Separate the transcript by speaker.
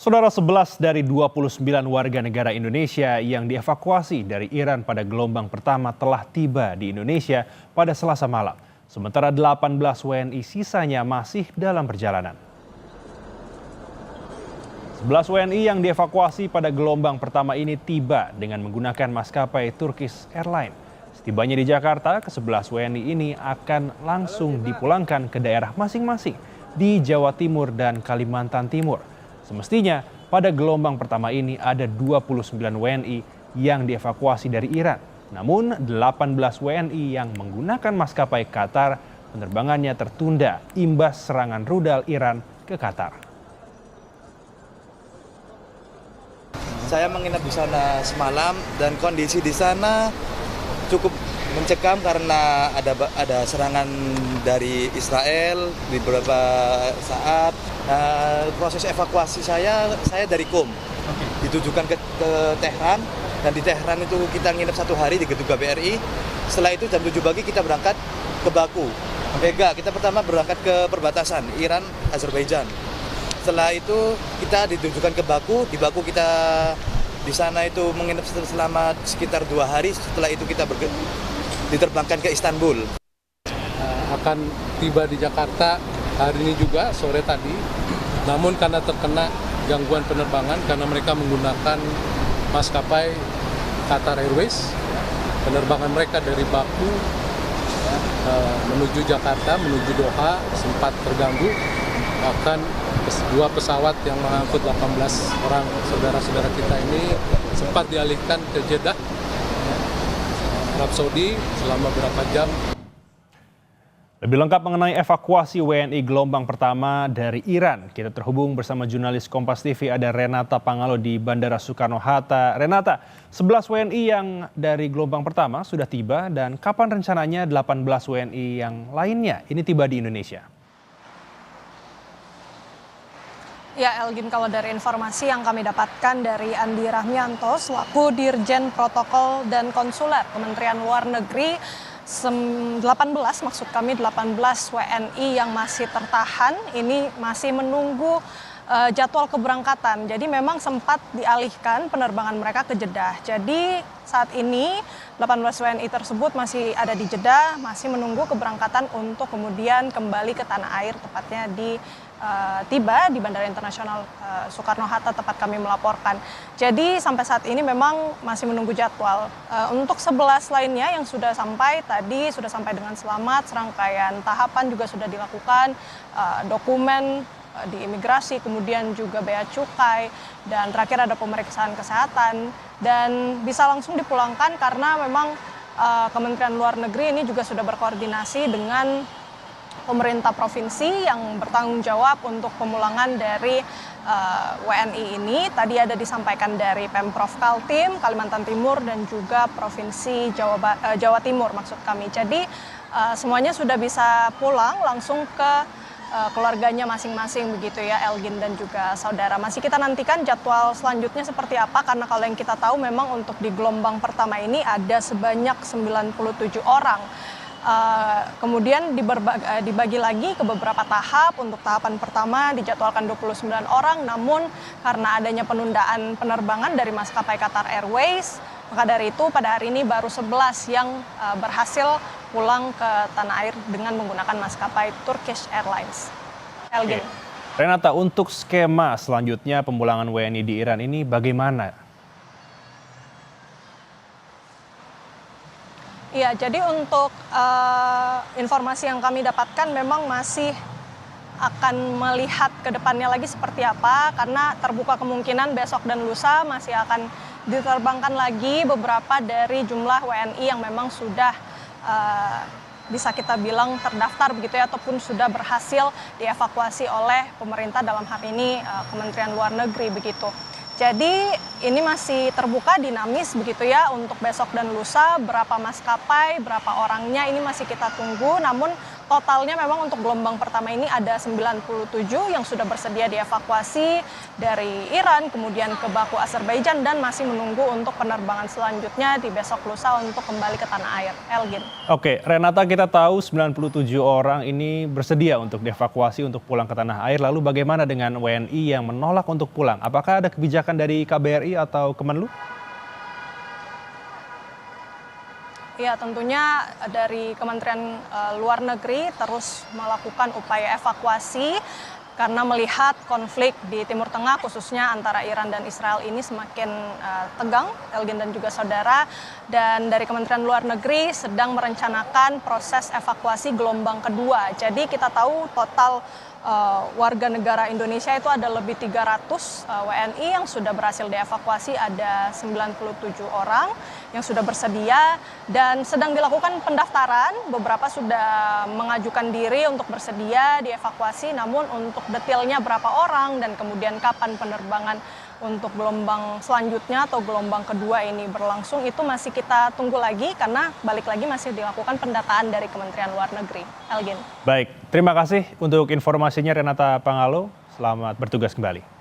Speaker 1: Saudara, 11 dari 29 warga negara Indonesia yang dievakuasi dari Iran pada gelombang pertama telah tiba di Indonesia pada Selasa malam. Sementara 18 WNI sisanya masih dalam perjalanan. 11 WNI yang dievakuasi pada gelombang pertama ini tiba dengan menggunakan maskapai Turkish Airlines. Setibanya di Jakarta, ke-11 WNI ini akan langsung dipulangkan ke daerah masing-masing di Jawa Timur dan Kalimantan Timur. Semestinya pada gelombang pertama ini ada 29 WNI yang dievakuasi dari Iran. Namun 18 WNI yang menggunakan maskapai Qatar penerbangannya tertunda imbas serangan rudal Iran ke Qatar.
Speaker 2: Saya menginap di sana semalam dan kondisi di sana cukup mencekam karena ada serangan dari Israel di beberapa saat. Proses evakuasi saya dari Qom ditujukan ke Tehran, dan di Tehran itu kita nginep 1 hari di gedung KBRI. Setelah itu jam 7 pagi kita berangkat ke Baku. Kita pertama berangkat ke perbatasan Iran Azerbaijan. Setelah itu kita ditujukan ke Baku. Di Baku kita di sana itu menginap selama sekitar 2 hari. Setelah itu kita diterbangkan ke Istanbul.
Speaker 3: Akan tiba di Jakarta hari ini juga sore tadi, namun karena terkena gangguan penerbangan karena mereka menggunakan maskapai Qatar Airways, penerbangan mereka dari Baku menuju Jakarta, menuju Doha sempat terganggu. Bahkan 2 pesawat yang mengangkut 18 orang saudara-saudara kita ini sempat dialihkan ke Jeddah, Arab Saudi selama beberapa jam.
Speaker 1: Lebih lengkap mengenai evakuasi WNI gelombang pertama dari Iran, kita terhubung bersama jurnalis Kompas TV ada Renata Pangalo di Bandara Soekarno-Hatta. Renata, 11 WNI yang dari gelombang pertama sudah tiba dan kapan rencananya 18 WNI yang lainnya ini tiba di Indonesia?
Speaker 4: Ya Elgin, kalau dari informasi yang kami dapatkan dari Andi Rahmianto selaku Dirjen Protokol dan Konsuler Kementerian Luar Negeri, 18 WNI yang masih tertahan ini masih menunggu jadwal keberangkatan. Jadi memang sempat dialihkan penerbangan mereka ke Jeddah. Jadi saat ini 18 WNI tersebut masih ada di Jeddah, masih menunggu keberangkatan untuk kemudian kembali ke tanah air, tepatnya tiba di Bandara Internasional Soekarno-Hatta tempat kami melaporkan. Jadi sampai saat ini memang masih menunggu jadwal. Untuk 11 lainnya yang sudah sampai tadi sudah sampai dengan selamat, serangkaian tahapan juga sudah dilakukan, dokumen di imigrasi, kemudian juga bea cukai, dan terakhir ada pemeriksaan kesehatan dan bisa langsung dipulangkan karena memang Kementerian Luar Negeri ini juga sudah berkoordinasi dengan pemerintah provinsi yang bertanggung jawab untuk pemulangan dari WNI ini. Tadi ada disampaikan dari Pemprov Kaltim, Kalimantan Timur, dan juga Provinsi Jawa Timur maksud kami. Jadi semuanya sudah bisa pulang langsung ke keluarganya masing-masing begitu ya Elgin dan juga saudara. Masih kita nantikan jadwal selanjutnya seperti apa, karena kalau yang kita tahu memang untuk di gelombang pertama ini ada sebanyak 97 orang. Kemudian dibagi lagi ke beberapa tahap. Untuk tahapan pertama dijadwalkan 29 orang, namun karena adanya penundaan penerbangan dari maskapai Qatar Airways, maka dari itu pada hari ini baru 11 yang berhasil pulang ke tanah air dengan menggunakan maskapai Turkish Airlines. Elgin.
Speaker 1: Renata, untuk skema selanjutnya pemulangan WNI di Iran ini bagaimana?
Speaker 4: Ya, jadi untuk informasi yang kami dapatkan memang masih akan melihat ke depannya lagi seperti apa, karena terbuka kemungkinan besok dan lusa masih akan diterbangkan lagi beberapa dari jumlah WNI yang memang sudah bisa kita bilang terdaftar begitu ya, ataupun sudah berhasil dievakuasi oleh pemerintah, dalam hal ini Kementerian Luar Negeri begitu. Jadi ini masih terbuka, dinamis begitu ya untuk besok dan lusa. Berapa maskapai, berapa orangnya ini masih kita tunggu. Namun totalnya memang untuk gelombang pertama ini ada 97 yang sudah bersedia dievakuasi dari Iran, kemudian ke Baku, Azerbaijan, dan masih menunggu untuk penerbangan selanjutnya di besok lusa untuk kembali ke tanah air. Elgin.
Speaker 1: Oke, Renata, kita tahu 97 orang ini bersedia untuk dievakuasi untuk pulang ke tanah air. Lalu bagaimana dengan WNI yang menolak untuk pulang? Apakah ada kebijakan dari KBRI atau Kemenlu?
Speaker 4: Ya, tentunya dari Kementerian Luar Negeri terus melakukan upaya evakuasi karena melihat konflik di Timur Tengah khususnya antara Iran dan Israel ini semakin tegang, Elgin dan juga saudara. Dan dari Kementerian Luar Negeri sedang merencanakan proses evakuasi gelombang kedua. Jadi kita tahu total warga negara Indonesia itu ada lebih 300 WNI yang sudah berhasil dievakuasi, ada 97 orang yang sudah bersedia dan sedang dilakukan pendaftaran. Beberapa sudah mengajukan diri untuk bersedia dievakuasi, namun untuk detailnya berapa orang dan kemudian kapan penerbangan untuk gelombang selanjutnya atau gelombang kedua ini berlangsung itu masih kita tunggu lagi karena balik lagi masih dilakukan pendataan dari Kementerian Luar Negeri. Elgin.
Speaker 1: Baik, terima kasih untuk informasinya Renata Pangalo. Selamat bertugas kembali.